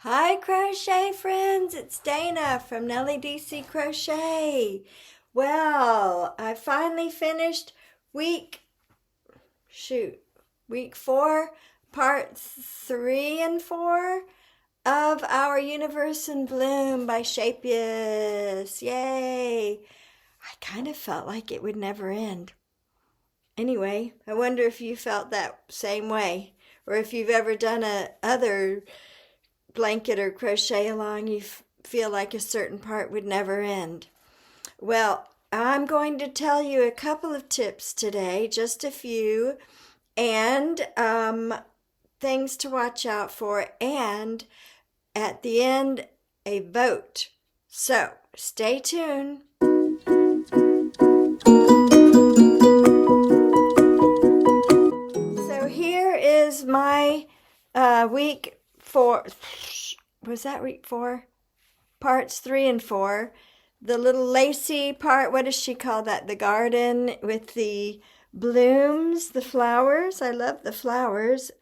Hi crochet friends, it's Dayna from Nellie DeeCee Crochet. Well, I finally finished week, week 4, parts 3 and 4 of our Universe in Bloom by Shapius. Yay! I kind of felt like it would never end. Anyway, I wonder if you felt that same way, or if you've ever done a other blanket or crochet along, you feel like a certain part would never end. Well, I'm going to tell you a couple of tips today, just a few, and things to watch out for, and at the end, a vote. So stay tuned. So here is my week 4. Was that week 4? Parts 3 and 4. The little lacy part, what does she call that? The garden with the blooms, the flowers. I love the flowers.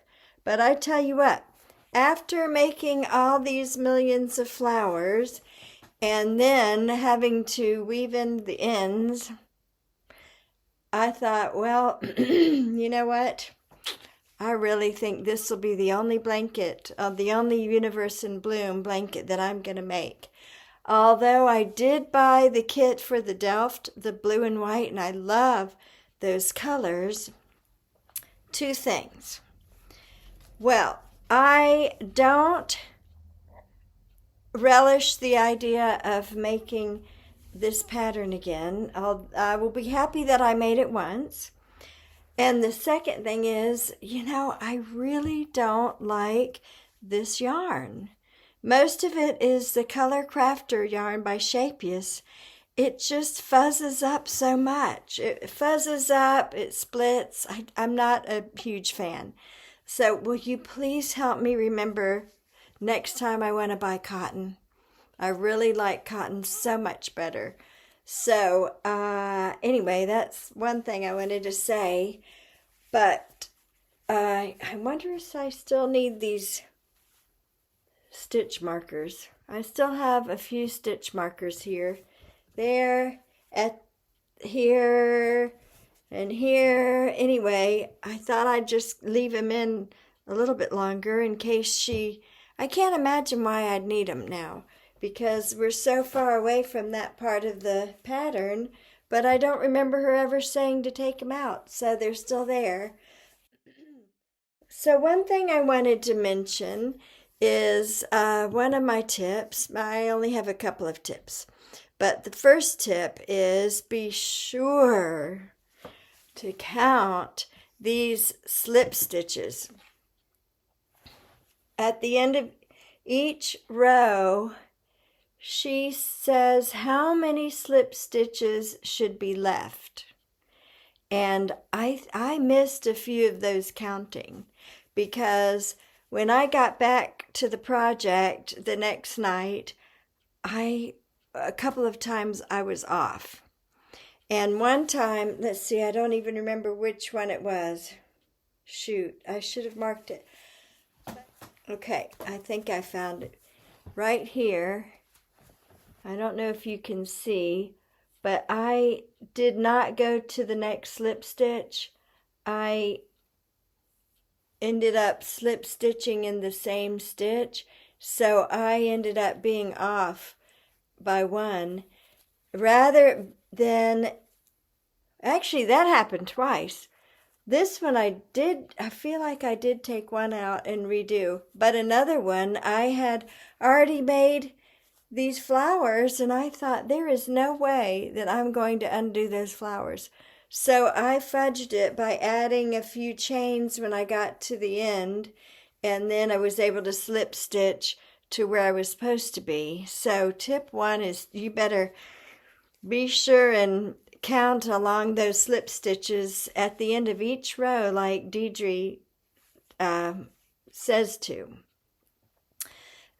But I tell you what, after making all these millions of flowers and then having to weave in the ends, I thought, well, you know what? I really think this will be the only blanket, the only Universe in Bloom blanket that I'm going to make. Although I did buy the kit for the Delft, the blue and white, and I love those colors. Two things. Well, I don't relish the idea of making this pattern again. I will be happy that I made it once. And the second thing is, I really don't like this yarn. Most of it is the Color Crafter yarn by Shapius. It just fuzzes up so much. It fuzzes up, it splits. I'm not a huge fan. So will you please help me remember next time I want to buy cotton? I really like cotton so much better. So anyway, that's one thing I wanted to say. But I wonder if I still need these stitch markers. I still have a few stitch markers here. There, at here, and here. Anyway, I thought I'd just leave them in a little bit longer in case I can't imagine why I'd need them now, because we're so far away from that part of the pattern, but I don't remember her ever saying to take them out, so they're still there. So one thing I wanted to mention is one of my tips. I only have a couple of tips, but the first tip is be sure to count these slip stitches. At the end of each row, she says how many slip stitches should be left. And I missed a few of those counting because when I got back to the project the next night, a couple of times I was off. And one time, let's see, I don't even remember which one it was. Shoot, I should have marked it. Okay, I think I found it. Right here. I don't know if you can see, but I did not go to the next slip stitch. I ended up slip stitching in the same stitch, so I ended up being off by one. Rather than, actually that happened twice. This one I feel like I did take one out and redo, but another one I had already made these flowers, and I thought there is no way that I'm going to undo those flowers. So I fudged it by adding a few chains when I got to the end, and then I was able to slip stitch to where I was supposed to be. So tip 1 is you better be sure and count along those slip stitches at the end of each row like Deidre says to.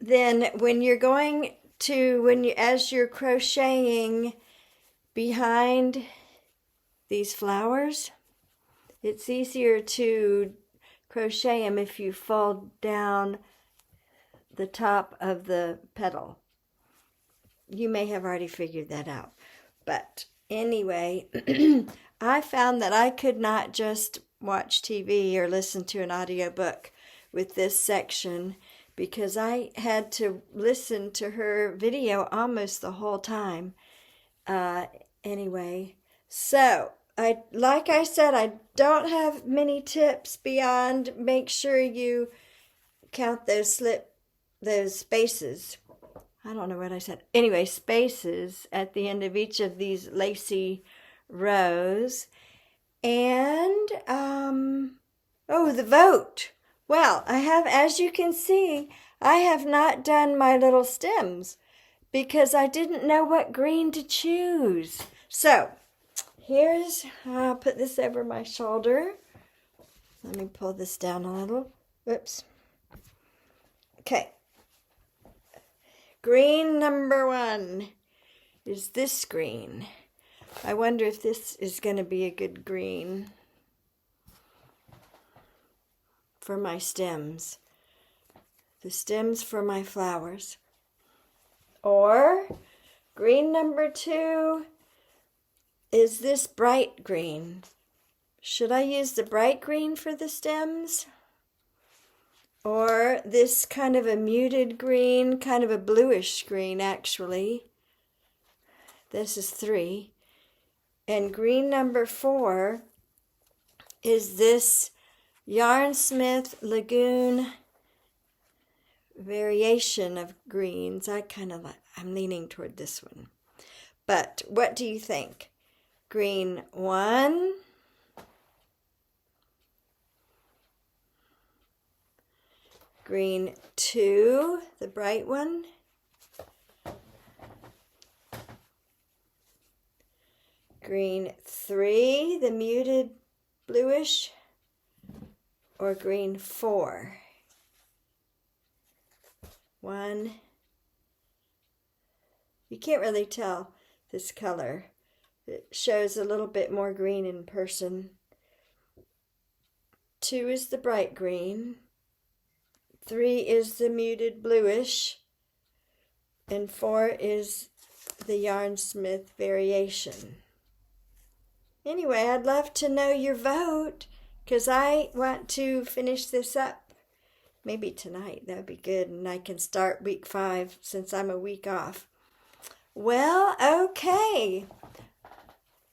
Then when you're going to, as you're crocheting behind these flowers, it's easier to crochet them if you fold down the top of the petal. You may have already figured that out. But anyway, I found that I could not just watch TV or listen to an audiobook with this section because I had to listen to her video almost the whole time. Anyway, so like I said, I don't have many tips beyond make sure you count those spaces. I don't know what I said. Anyway, spaces at the end of each of these lacy rows. And, the vote. Well, I have, as you can see, I have not done my little stems because I didn't know what green to choose. So, I'll put this over my shoulder. Let me pull this down a little. Whoops. Okay. Green number 1 is this green. I wonder if this is going to be a good green for my stems. The stems for my flowers. Or green number 2 is this bright green. Should I use the bright green for the stems? Or this kind of a muted green, kind of a bluish green actually. This is 3. And green number 4 is this Yarnsmith Lagoon variation of greens. I'm leaning toward this one. But what do you think? Green 1, green 2, the bright one, green 3, the muted bluish, or green 4. 1. You can't really tell this color. It shows a little bit more green in person. 2 is the bright green. 3 is the muted bluish. And 4 is the Yarnsmith variation. Anyway, I'd love to know your vote because I want to finish this up. Maybe tonight, that would be good. And I can start week 5 since I'm a week off. Well, okay.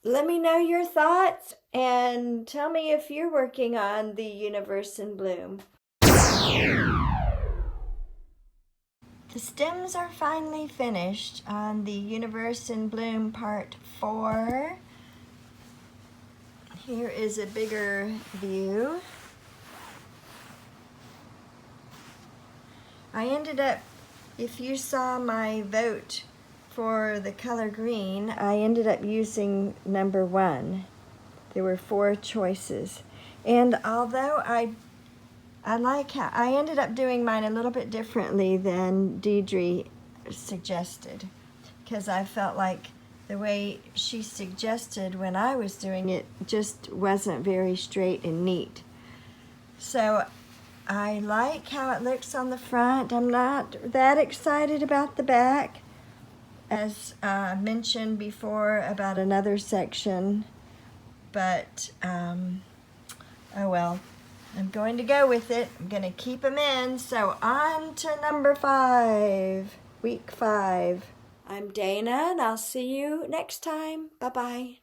Let me know your thoughts and tell me if you're working on the Universe in Bloom. The stems are finally finished on the Universe in Bloom Part 4. Here is a bigger view. I ended up, if you saw my vote for the color green, I ended up using number 1. There were 4 choices. And although I like how, I ended up doing mine a little bit differently than DeeDee suggested. Because I felt like the way she suggested when I was doing it just wasn't very straight and neat. So I like how it looks on the front. I'm not that excited about the back, as mentioned before about another section, but oh well, I'm going to go with it. I'm going to keep them in. So on to number 5, week 5. I'm Dayna, and I'll see you next time. Bye-bye.